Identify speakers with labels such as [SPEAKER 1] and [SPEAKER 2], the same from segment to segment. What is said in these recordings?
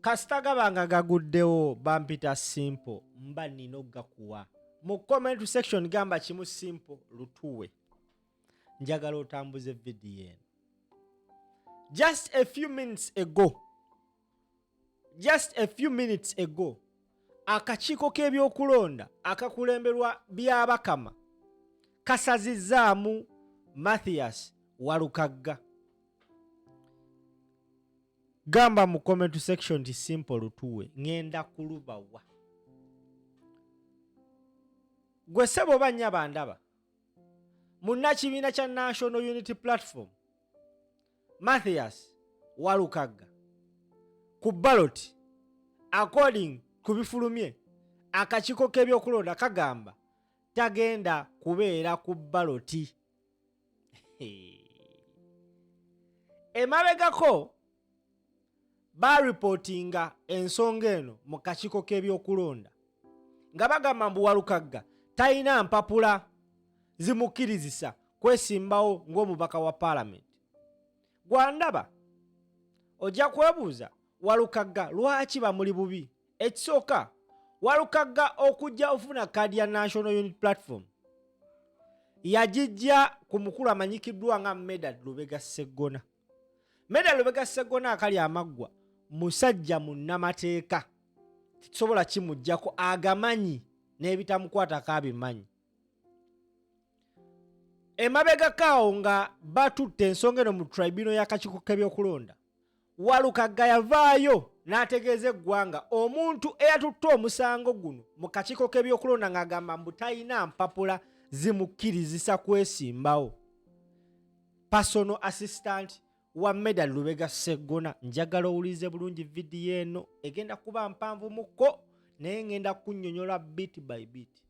[SPEAKER 1] kasita gabanga gaguddewo bampita simple mba nina okugakuwa mu comment section gamba kimu simple lutuwe njagala otambuze video eno. Just a few minutes ago akakiiko k'ebyokulonda akakulemberwa byabakama kasazizaamu Mathias Walukagga. Gamba mu comment section nti simple lutuwe ngenda kulubawa. Gwe sebo banya bandaba munnakibiina kya National Unity Platform Mathias Walukagga ku ballot according ku bifulumye akakiiko k'ebyokulonda kagamba tagenda kubeera ku ballot. Emabegako reportinga ensonga eno mu kakiiko k'ebyokulonda nga bagamba mbu Walukagga talina mpapula zimukkirizisa kwesimbawo ng'omubaka wa Parliament. Gwandaba ojja kwebuuza Walukagga lwaki bamuli bubi. Ekisooka Walukagga okujja ofuna kadi ya National Unity Platform yagijja ku mukulu amanyikiddwa nga Medal Lubega Sseggona. Medal Lubega Sseggona akali amaggwa musajja munnamateeka kisobola kimujjako agamanyi n'ebitamukwatako abimanyi. Emabegakaawo nga batutte ensonga eno mu tribunal y'akakiiko k'ebyokulonda Walukagga yavaayo n'ategeeza eggwanga omuntu eyatutte omusango guno mu kakiiko k'ebyokulonda ng'agamba mbu talina mpapula zimukkirizisa kwesimbawo. Personal assistant wa Medal Lubega Sseggona. Njagala owulize bulungi video eno egenda kuba mpanvu muko naye ngenda kunnyonnyola bit by bit.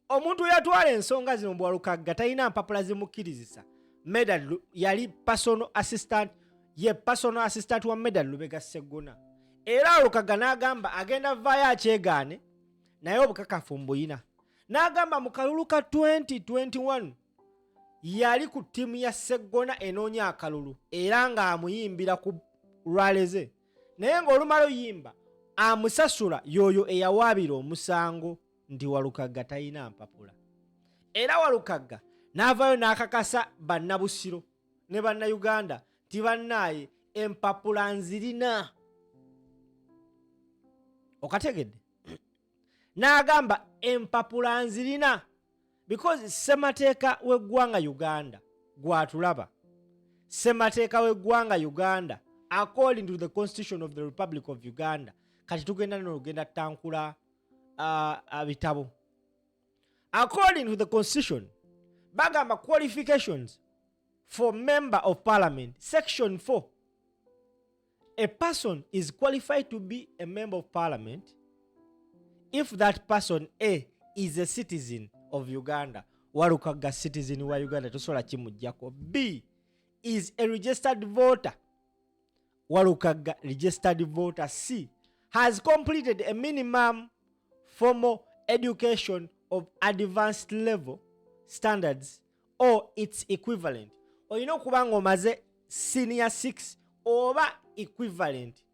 [SPEAKER 1] Omuntu yatwala ensonga zino mu Walukagga talina mpapula zimukkirizisa. Medal yali personal assistant wa Medal Lubega Sseggona. Era Walukagga n'agamba agenda vaayo akyegaane naye obukakafu mbuyina. N'agamba mu kalulu ka 2021 yali ku ttiimu ya Sseggona enoonya akalulu era ng'amuyimbira ku lwaleze. Naye ng'olumala oyimba amusasula yoyo eyawaabira omusango nti Walukagga talina mpapula. Era Walukagga n'avaayo n'akakasa bannabusiro ne bannayuganda nti bannaaye empapula nzirina. Okategedde? N'agamba empapula nzirina because ssemateeka w'eggwanga Uganda gwatulaba. Ssemateeka w'eggwanga Uganda according to the Constitution of the Republic of Uganda kati tugenda n'olugenda tankula bitabo. According to the Constitution bagamba qualifications for member of Parliament section 4. A person is qualified to be a member of Parliament if that person A is a citizen of Uganda. Walukagga citizen wa Uganda tosobola kimujjako. B is a registered voter. Walukagga registered voter. C has completed a minimum formal education of advanced level standards or its equivalent. Olina okuba ng'omaze senior 6 oba equivalent.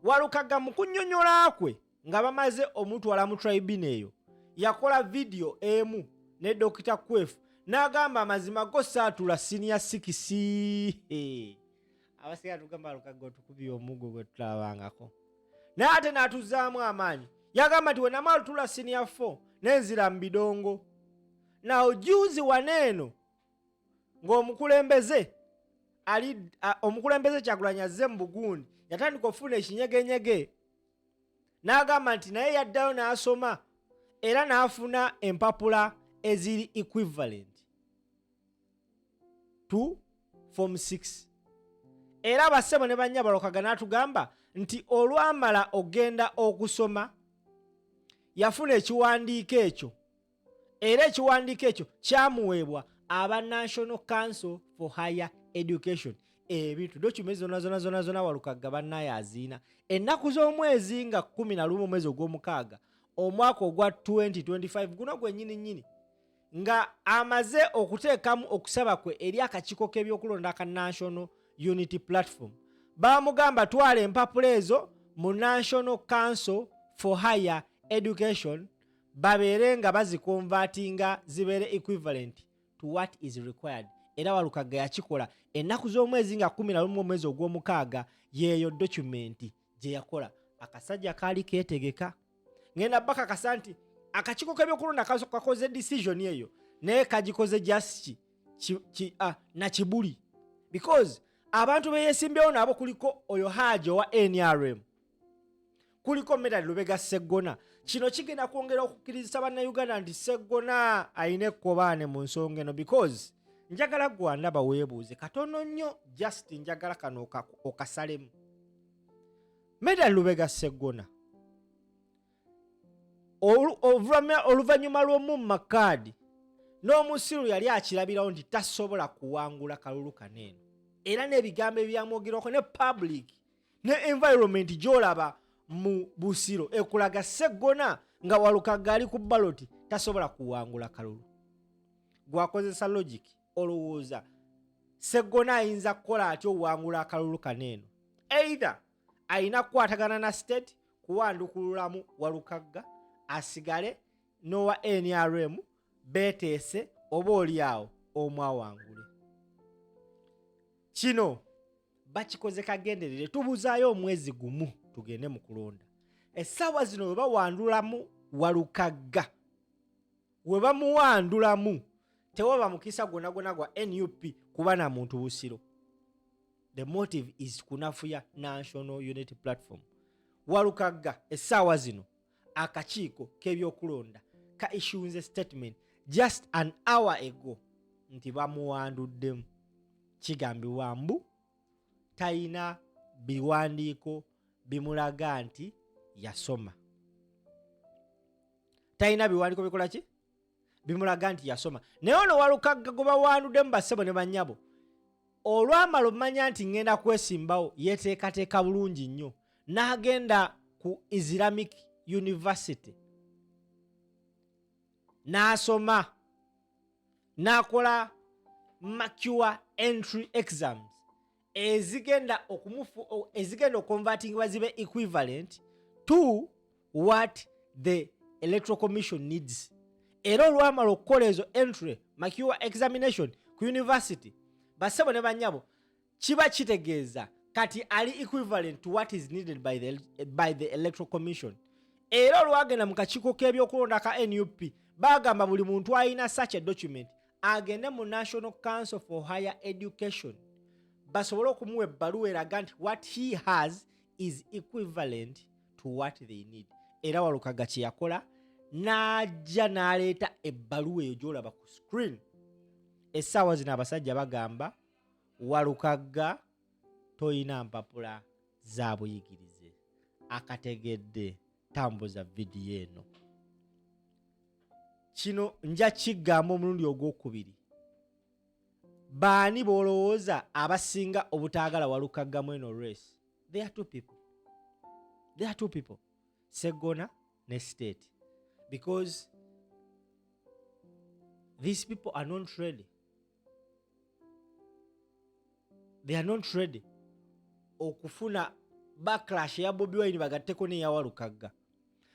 [SPEAKER 1] Walukagga mu kunnyonnyola kwe nga bamaze omutwala mu tribunal eyo yakola video emu ne Dr. Kwefu n'agamba amazima go saatula senior 6. Abasiga tugamba Walukagga otukubye omuggo gwe tulabangako. Naye ate n'atuzaamu amaanyi. Yagamba nti wenamala tula senior 4 nenzira mu bidongo. Na ojuzi waneeno ng'omukulembeze omukulembeze Kyagulanyi azze mu Bugundi yatandika okufuna ekinyegenyege. N'agamba nti naye yaddayo n'asoma era n'afuna empapula eziri equivalent to form 6. Era bassebo ne bannya Walukagga n'atugamba nti olwamala ogenda okusoma yafuna ekiwandiiko ekyo era ekiwandiiko ekyo kyamuweebwa aba National Council for Higher Education. Ebintu documents zonna Walukagga bannaye aziina ennaku z'omwezi nga 11 omwezi ogw'omukaaga omwaka ogwa 2025 guno gwennyini nga amaze okuteekamu okusaba kwe eri akakiiko k'ebyokulonda aka National Unity Platform. Bamugamba twala empapula ezo mu National Council for Higher Education babeere nga bazikonvatinga zibeere equivalent to what is required. Era Walukagga yakikola ennaku z'omwezi nga 11 omwezi ogw'omukaaga yeeyo document gye yakola. Akasajja kaali keetegeka. Ngenda bakakasa nti akakiiko k'ebyokulonda kakoze decision eyo naye kagikoze just na kibuli, because abantu beyesimbewo nabo kuliko oyo Haji owa NRM, kuliko Medali Lubega Sseggona. Kino kigenda kwongera okukkiriza bannayuganda nti Sseggona ayina ekkobaane mu nsonga eno, because njagala gwandaba weebuuze katono nnyo, just njagala kano okasalemu. Medali Lubega Sseggona oluvannyuma lw'omu makaadi n'omusiru yali akirabirawo nti tasobola kuwangula kalulu kaneeno, era n'ebigambo ebyamwogerwako ne public ne environment gy'olaba mu Busiro ekulaga Sseggona nga Walukagga ali ku ballot tasobola kuwangula kalulu. Gwakozesa logic olowooza Sseggona ayinza kukola atyo owangula akalulu kaneeno? Either ayina kukwatagana na state kuwandukululamu Walukagga asigale n'owa NRM beeteese oba oliawo omwawangule. Kino bakikoze kagenderere, tubuzaayo omwezi gumu tugende mu kulonda. Essaawa zino we bawandulamu Walukagga, we bamuwandulamu tewaba mukisa gwonna gwa NUP kuba na muntu Busiro. The motive is kunafuya National Unity Platform. Walukagga essaawa zino akakiiko k'ebyokulonda ka issues statement just an hour ago nti bamuwanduddemu. Kigambibwa mbu talina biwandiiko bimulaga nti yasoma. Talina biwandiiko bikola ki? Bimulaga nti yasoma. Naye ono Walukagga gwe bawanduddemu bassebo ne bannyabo, olwamala omanya nti ngenda kwesimbawo yeteekateeka bulungi nnyo n'agenda ku Islamic University n'asoma n'akola mature entry exams ezigenda okonvertingibwa zibe equivalent to what the Electoral Commission needs. Era olwamala okukola ezo entry mature examination ku university, bassebo ne bannyabo, kiba kitegeeza kati ali equivalent to what is needed by the Electoral Commission. Era olwagenda mu kakiiko k'ebyokulonda ka NUP bagamba buli muntu alina such a document agende mu National Council for Higher Education basobole okumuwa ebbaluwa eraga nti what he has is equivalent to what they need. Era Walukagga kye yakola n'ajja n'aleeta ebbaluwa eyo gy'olaba ku screen. Essaawa zino abasajja bagamba Walukagga toyina mpapula za buyigirize. Akategedde, tambuza vidiyo eno. Kino nja kigamba omulundi ogwokubiri. Baani b'olowooza abasinga obutaagala Walukagga mu eno race? There are two people. Sseggona ne state. Because these people are not ready. They are not ready okufuna backlash ya Bobi Wine bagatteko ne ya Walukagga.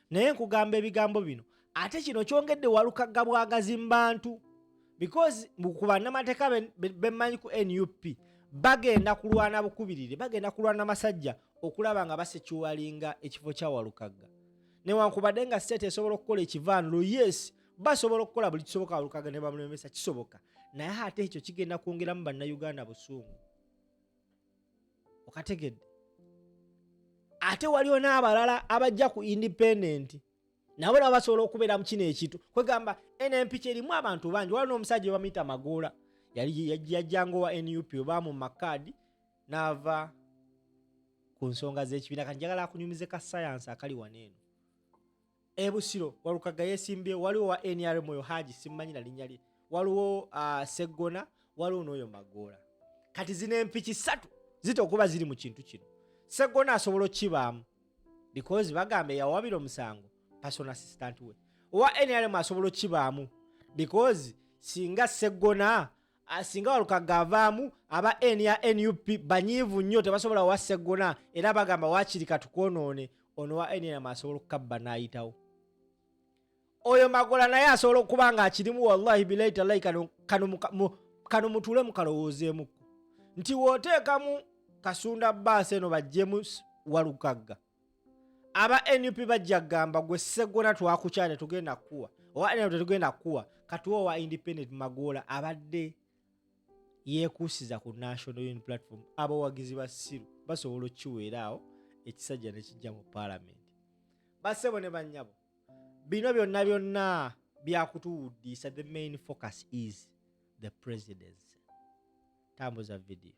[SPEAKER 1] Naye nkugamba ebigambo bino ate kino kyongedde Walukagga bwagazi mu bantu, because ku bannamateeka bemmanyi ku NUP bagenda kulwana bukubirire, bagenda kulwana masajja okulaba nga basekyuwalinga ekifo kya Walukagga. Newankubadde nga state esobola okukola ekivaanulo, yes, basobola okukola buli kisoboka Walukagga ne bamulemesa kisoboka, naye ate ekyo kigenda kwongeramu bannayuganda busuumu. Okategedde? Ate waliwo n'abalala abajja ku independent nabo nabo basobola okubeera mu kino ekitu. Kwegamba NMP kyerimu abantu bangi. Waliwo n'omusajja bamuyita Magoola yajjanga owa NUP oba mu makaadi n'ava ku nsonga z'ekibiina. Kati njagala akunyumize ka science akali waneeno. Busiro Walukagga yeesimbye, waliwo wa NRM oyo Haji simmanyi na linnya lye, waliwo Sseggona, waliwo n'oyo Magoola. Kati zino empiki 3 zitokuba ziri mu kintu kino. Sseggona asobola okukibaamu because bagambe yawabira omusango personal assistant we. Owa NRM asobola okukibaamu because singa Sseggona Singa Walukagga avaamu aba NUP banyiivu nnyo tebasobola wassegona era bagamba wakirika tukonoone ono wa NRM asobola okukabba n'ayitawo. Oyo Magola naye asobola okuba nga akirimu wallahi billahi tallahi kano mutuule mukalowoozeemu nti wooteekamu Kasunda bbaasi eno bajjemu Walukagga aba NUP bajja gamba gwe Sseggona twakukyale tugenda kuwa owa NRM tetugenda kuwa katuwa wa independent Magola abadde yeekuusiza ku National Unity Platform abawagizi ba Siru basobola okkiweeraawo ekisajja ne kijja mu Parliament. Bassebo ne bannyabo bino byonna byakutuwuddisa. The main focus is the presidency. Tambuza video.